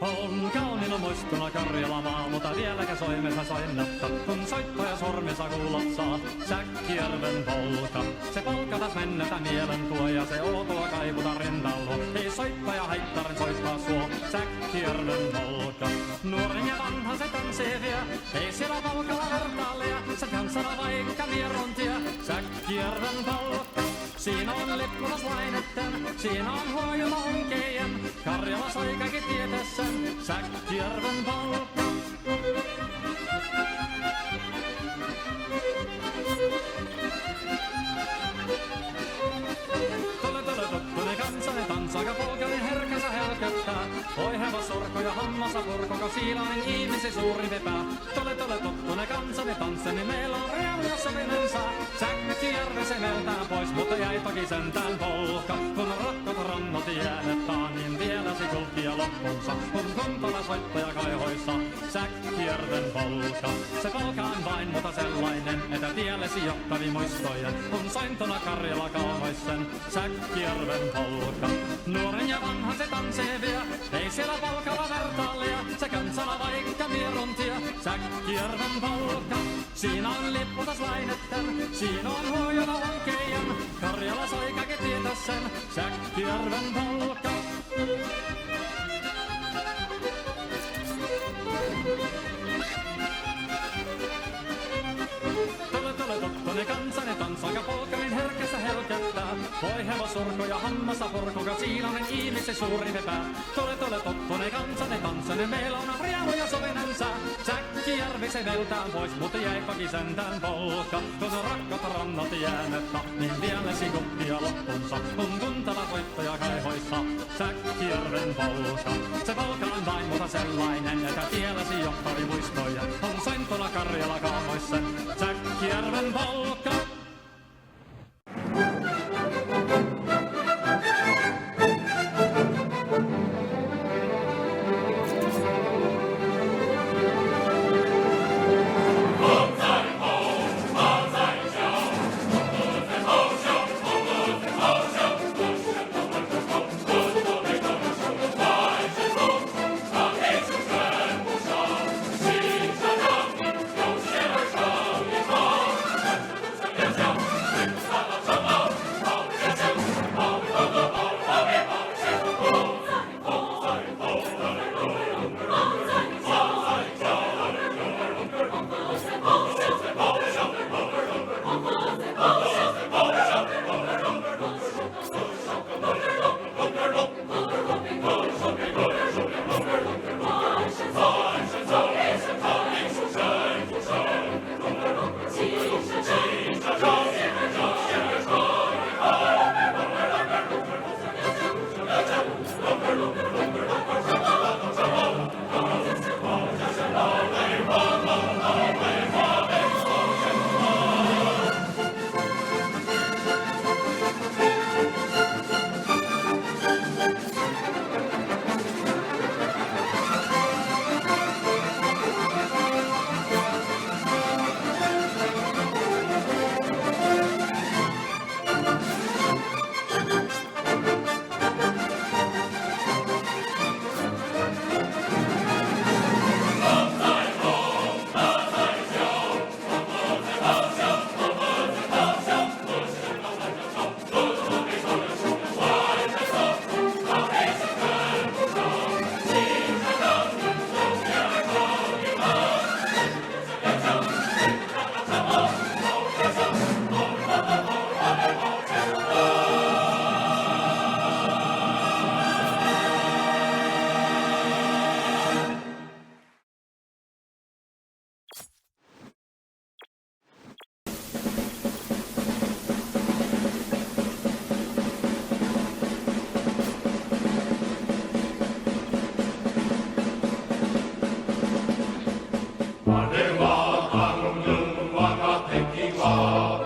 On kauniina muistuna Karjala maa, mutta vieläkä soimessa soinnatta. Kun soittaja sormensa kuulot saa, Säkkijärven polka. Se polka taas mennetä mielen tuo ja se outoa kaivuta rintalla. Ei soittaja haittaren soittaa suo, Säkkijärven polka. Nuoren ja vanhan se tanssii vie, ei siellä polkalla vertaalia. Se tanssana vaikka mierontia, Säkkijärven polka. Siinä on lippunaslaineten, siinä on huojuma onkejen. Karjala sai kaikki tietä sen, Säkkijärven polka. Tule tuttunen kansanen tanssaka polkanen herkänsä helköttää. Oi hevos sorko ja hammasa purkoko siilainen ihmisi suurin vepää. Tule tuttunen kansanen tanssin, niin meillä on realia sovinen saa. Säkkijärve se meltään pois, mutta jäi toki sentään polka. Kun rakkot rannot jäädetään, niin vielä se kulkia loppunsa. Kun kuntala soittaja kaihoissa, Säkkijärven polka. Se polka on vain mutta sellainen, että tiellesi johtavia muistojen. Kun sointona Karjala kauhoisen, Säkkijärven polka. Nuoren ja vanhan se tanssii vie, ei siellä polkalla vertaalia. Se kansana vaikka mieruntia, Säkkijärven polka. Siinä on lippunaslaineten, siinä on huojuna onkejen. Karjala sai kaikki tietä sen, Säkkijärven polka. Tule tuttunen kansanen tanssaka polkanin herkässä helköttää. Voi hevos surko ja hammasa purkuka siilainen ihmisi suuri vepää. Tule tuttunen kansanen tanssin, meillä on riemuja sovinen sää. Säkkijärvi se veltään pois, mutta jäi toki sentään polka. Kun rakkot rannat jäänettä, niin vieläsi kupkia loppunsa. Kun kuntala soittaja kaihoissa, Säkkijärven polka. Se polka on vain mutta sellainen, että tielläsi johtavi muistoja. On sointona Karjala kaamoissa, Säkkijärven polka. Vaattekin vaan,